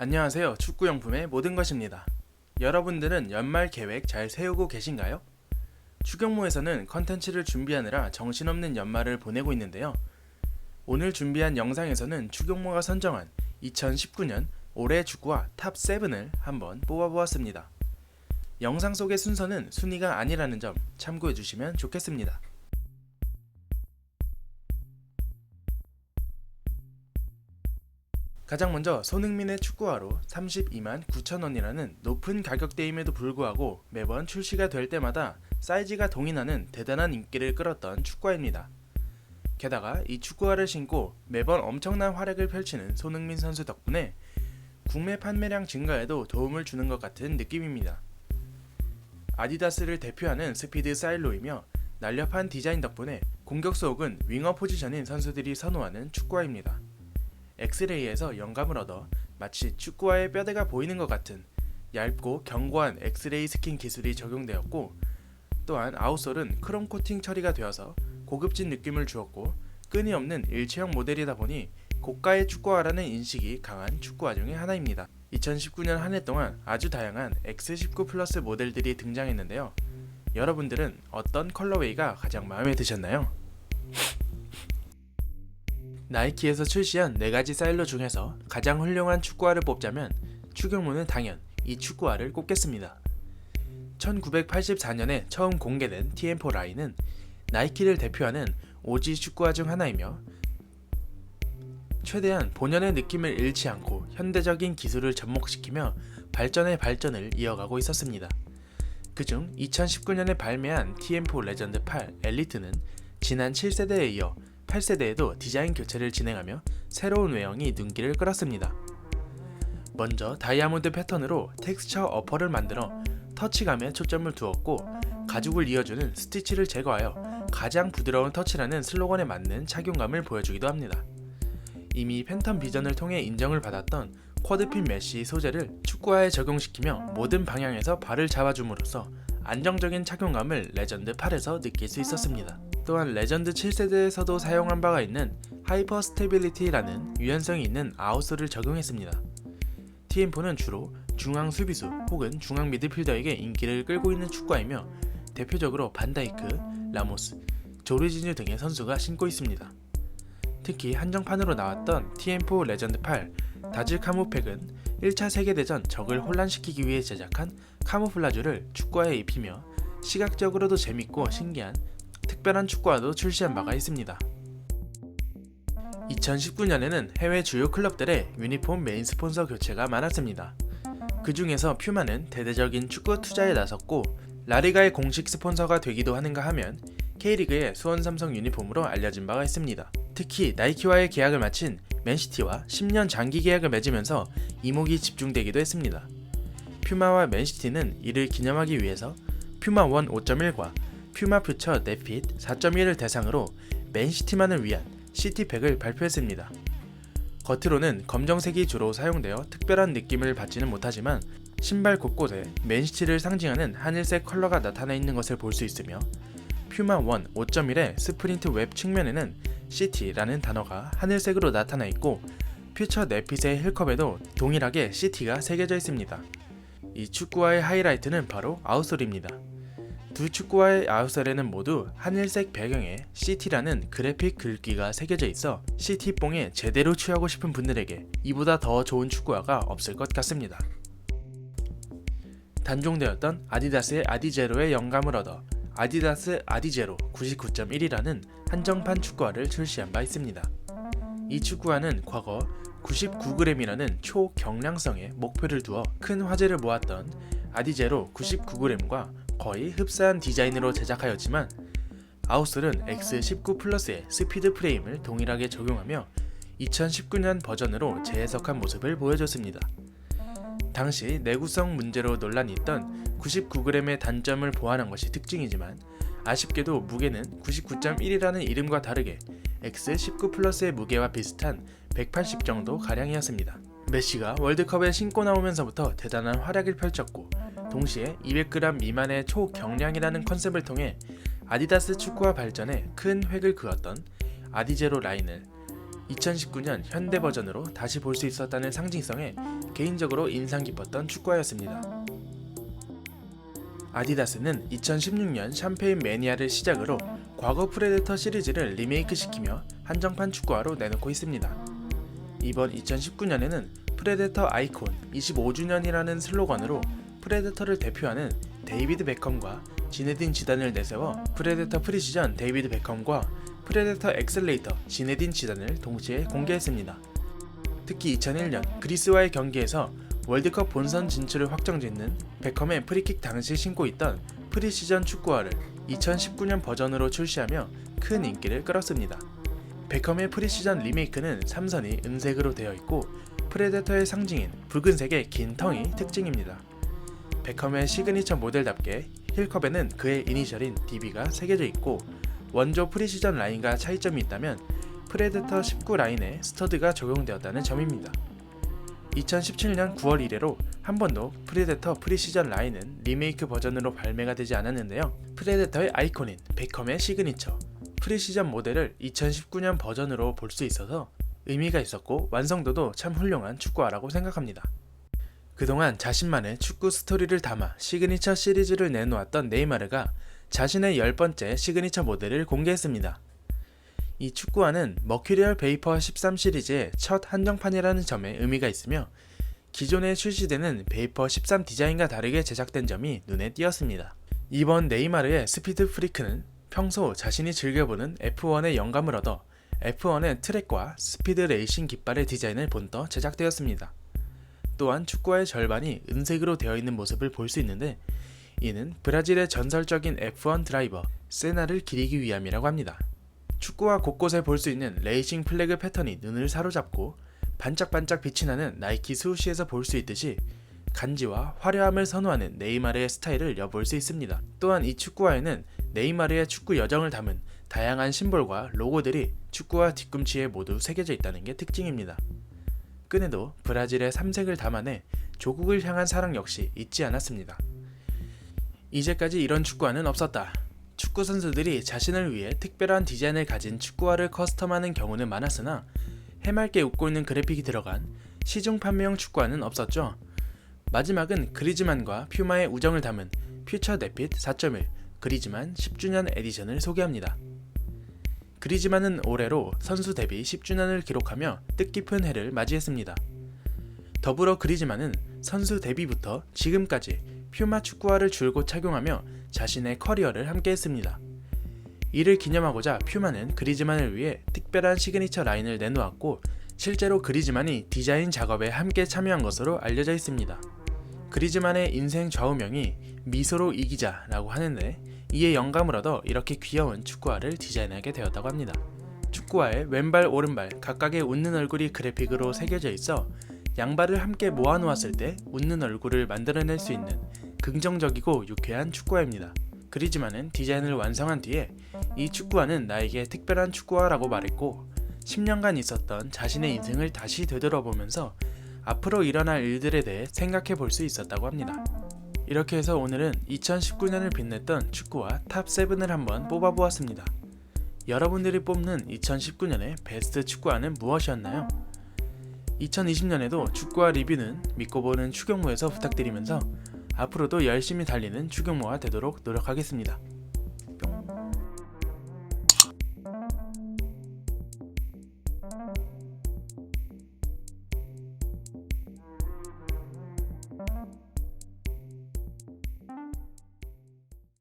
안녕하세요. 축구용품의 모든 것입니다. 여러분들은 연말 계획 잘 세우고 계신가요? 축용모에서는 컨텐츠를 준비하느라 정신없는 연말을 보내고 있는데요. 오늘 준비한 영상에서는 축용모가 선정한 2019년 올해 축구화 탑7을 한번 뽑아보았습니다. 영상 속의 순서는 순위가 아니라는 점 참고해 주시면 좋겠습니다. 가장 먼저 손흥민의 축구화로 32만 9천원이라는 높은 가격대임에도 불구하고 매번 출시가 될 때마다 사이즈가 동일하는 대단한 인기를 끌었던 축구화입니다. 게다가 이 축구화를 신고 매번 엄청난 활약을 펼치는 손흥민 선수 덕분에 국내 판매량 증가에도 도움을 주는 것 같은 느낌입니다. 아디다스를 대표하는 스피드 사일로이며 날렵한 디자인 덕분에 공격수 혹은 윙어 포지션인 선수들이 선호하는 축구화입니다. 엑스레이에서 영감을 얻어 마치 축구화의 뼈대가 보이는 것 같은 얇고 견고한 엑스레이 스킨 기술이 적용되었고, 또한 아웃솔은 크롬 코팅 처리가 되어서 고급진 느낌을 주었고, 끊임없는 일체형 모델이다 보니 고가의 축구화라는 인식이 강한 축구화 중의 하나입니다. 2019년 한 해 동안 아주 다양한 X19 플러스 모델들이 등장했는데요. 여러분들은 어떤 컬러웨이가 가장 마음에 드셨나요? 나이키에서 출시한 4가지 사일로 중에서 가장 훌륭한 축구화를 뽑자면 축용모는 당연 이 축구화를 꼽겠습니다. 1984년에 처음 공개된 TM4 라인은 나이키를 대표하는 오지 축구화 중 하나이며 최대한 본연의 느낌을 잃지 않고 현대적인 기술을 접목시키며 발전의 발전을 이어가고 있었습니다. 그중 2019년에 발매한 TM4 레전드 8 엘리트는 지난 7세대에 이어 8세대에도 디자인 교체를 진행하며 새로운 외형이 눈길을 끌었습니다. 먼저 다이아몬드 패턴으로 텍스처 어퍼를 만들어 터치감에 초점을 두었고, 가죽을 이어주는 스티치를 제거하여 가장 부드러운 터치라는 슬로건에 맞는 착용감을 보여주기도 합니다. 이미 팬텀 비전을 통해 인정을 받았던 쿼드핀 메쉬 소재를 축구화에 적용시키며 모든 방향에서 발을 잡아줌으로써 안정적인 착용감을 레전드 8에서 느낄 수 있었습니다. 또한 레전드 7세대에서도 사용한 바가 있는 하이퍼 스테빌리티라는 유연성이 있는 아웃솔을 적용했습니다. TM4는 주로 중앙 수비수 혹은 중앙 미드필더에게 인기를 끌고 있는 축구화이며 대표적으로 반다이크, 라모스, 조르지뉴 등의 선수가 신고 있습니다. 특히 한정판으로 나왔던 TM4 레전드 8 다즈 카무팩은 1차 세계대전 적을 혼란시키기 위해 제작한 카무플라주를 축구화에 입히며 시각적으로도 재밌고 신기한 특별한 축구화도 출시한 바가 있습니다. 2019년에는 해외 주요 클럽들의 유니폼 메인 스폰서 교체가 많았습니다. 그 중에서 퓨마는 대대적인 축구 투자에 나섰고 라리가의 공식 스폰서가 되기도 하는가 하면 K리그의 수원 삼성 유니폼으로 알려진 바가 있습니다. 특히 나이키와의 계약을 마친 맨시티와 10년 장기 계약을 맺으면서 이목이 집중되기도 했습니다. 퓨마와 맨시티는 이를 기념하기 위해서 퓨마 1 5.1과 퓨마 퓨처 네핏 4.1을 대상으로 맨시티만을 위한 시티팩을 발표했습니다. 겉으로는 검정색이 주로 사용되어 특별한 느낌을 받지는 못하지만 신발 곳곳에 맨시티를 상징하는 하늘색 컬러가 나타나 있는 것을 볼 수 있으며 퓨마 1 5.1의 스프린트 웹 측면에는 시티라는 단어가 하늘색으로 나타나 있고 퓨처 네핏의 힐컵에도 동일하게 시티가 새겨져 있습니다. 이 축구화의 하이라이트는 바로 아웃솔입니다. 두 축구화의 아웃솔에는 모두 하늘색 배경에 시티라는 그래픽 글귀가 새겨져 있어 시티뽕에 제대로 취하고 싶은 분들에게 이보다 더 좋은 축구화가 없을 것 같습니다. 단종되었던 아디다스의 아디제로에 영감을 얻어 아디다스 아디제로 99.1이라는 한정판 축구화를 출시한 바 있습니다. 이 축구화는 과거 99g이라는 초경량성에 목표를 두어 큰 화제를 모았던 아디제로 99g과 거의 흡사한 디자인으로 제작하였지만 아웃솔은 X19 플러스의 스피드 프레임을 동일하게 적용하며 2019년 버전으로 재해석한 모습을 보여줬습니다. 당시 내구성 문제로 논란이 있던 99g의 단점을 보완한 것이 특징이지만 아쉽게도 무게는 99.1이라는 이름과 다르게 X19 플러스의 무게와 비슷한 180 정도 가량이었습니다. 메시가 월드컵에 신고 나오면서부터 대단한 활약을 펼쳤고 동시에 200g 미만의 초경량이라는 컨셉을 통해 아디다스 축구화 발전에 큰 획을 그었던 아디제로 라인을 2019년 현대 버전으로 다시 볼 수 있었다는 상징성에 개인적으로 인상 깊었던 축구화였습니다. 아디다스는 2016년 샴페인 매니아를 시작으로 과거 프레데터 시리즈를 리메이크시키며 한정판 축구화로 내놓고 있습니다. 이번 2019년에는 프레데터 아이콘 25주년이라는 슬로건으로 프레데터를 대표하는 데이비드 베컴과 지네딘 지단을 내세워 프레데터 프리시전 데이비드 베컴과 프레데터 엑셀레이터 지네딘 지단을 동시에 공개했습니다. 특히 2001년 그리스와의 경기에서 월드컵 본선 진출을 확정짓는 베컴의 프리킥 당시 신고 있던 프리시전 축구화를 2019년 버전으로 출시하며 큰 인기를 끌었습니다. 베컴의 프리시전 리메이크는 삼선이 은색으로 되어 있고 프레데터의 상징인 붉은색의 긴 텅이 특징입니다. 베컴의 시그니처 모델답게 힐컵에는 그의 이니셜인 DB가 새겨져 있고 원조 프리시전 라인과 차이점이 있다면 프레데터 19 라인에 스터드가 적용되었다는 점입니다. 2017년 9월 이래로 한 번도 프레데터 프리시전 라인은 리메이크 버전으로 발매가 되지 않았는데요. 프레데터의 아이콘인 베컴의 시그니처 프리시전 모델을 2019년 버전으로 볼 수 있어서 의미가 있었고 완성도도 참 훌륭한 축구화라고 생각합니다. 그동안 자신만의 축구 스토리를 담아 시그니처 시리즈를 내놓았던 네이마르가 자신의 10번째 시그니처 모델을 공개했습니다. 이 축구화는 머큐리얼 베이퍼 13 시리즈의 첫 한정판이라는 점에 의미가 있으며 기존에 출시되는 베이퍼 13 디자인과 다르게 제작된 점이 눈에 띄었습니다. 이번 네이마르의 스피드 프리크는 평소 자신이 즐겨보는 F1의 영감을 얻어 F1의 트랙과 스피드 레이싱 깃발의 디자인을 본떠 제작되었습니다. 또한 축구화의 절반이 은색으로 되어 있는 모습을 볼 수 있는데 이는 브라질의 전설적인 F1 드라이버 세나를 기리기 위함이라고 합니다. 축구화 곳곳에 볼 수 있는 레이싱 플래그 패턴이 눈을 사로잡고 반짝반짝 빛이 나는 나이키 스우시에서 볼 수 있듯이 간지와 화려함을 선호하는 네이마르의 스타일을 엿볼 수 있습니다. 또한 이 축구화에는 네이마르의 축구 여정을 담은 다양한 심볼과 로고들이 축구화 뒤꿈치에 모두 새겨져 있다는 게 특징입니다. 끈에도 브라질의 삼색을 담아내 조국을 향한 사랑 역시 잊지 않았습니다. 이제까지 이런 축구화는 없었다. 축구 선수들이 자신을 위해 특별한 디자인을 가진 축구화를 커스텀하는 경우는 많았으나 해맑게 웃고 있는 그래픽이 들어간 시중 판매용 축구화는 없었죠. 마지막은 그리즈만과 퓨마의 우정을 담은 퓨처 네핏 4.1 그리즈만 10주년 에디션을 소개합니다. 그리즈만은 올해로 선수 데뷔 10주년을 기록하며 뜻깊은 해를 맞이했습니다. 더불어 그리즈만은 선수 데뷔부터 지금까지 퓨마 축구화를 줄곧 착용하며 자신의 커리어를 함께했습니다. 이를 기념하고자 퓨마는 그리즈만을 위해 특별한 시그니처 라인을 내놓았고 실제로 그리즈만이 디자인 작업에 함께 참여한 것으로 알려져 있습니다. 그리즈만의 인생 좌우명이 미소로 이기자라고 하는데 이에 영감을 얻어 이렇게 귀여운 축구화를 디자인하게 되었다고 합니다. 축구화에 왼발 오른발 각각의 웃는 얼굴이 그래픽으로 새겨져 있어 양발을 함께 모아놓았을 때 웃는 얼굴을 만들어낼 수 있는 긍정적이고 유쾌한 축구화입니다. 그리즈만은 디자인을 완성한 뒤에 이 축구화는 나에게 특별한 축구화라고 말했고 10년간 있었던 자신의 인생을 다시 되돌아보면서 앞으로 일어날 일들에 대해 생각해 볼 수 있었다고 합니다. 이렇게 해서 오늘은 2019년을 빛냈던 축구화 탑7을 한번 뽑아보았습니다. 여러분들이 뽑는 2019년의 베스트 축구화는 무엇이었나요? 2020년에도 축구화 리뷰는 믿고 보는 추경모에서 부탁드리면서 앞으로도 열심히 달리는 추경모가 되도록 노력하겠습니다.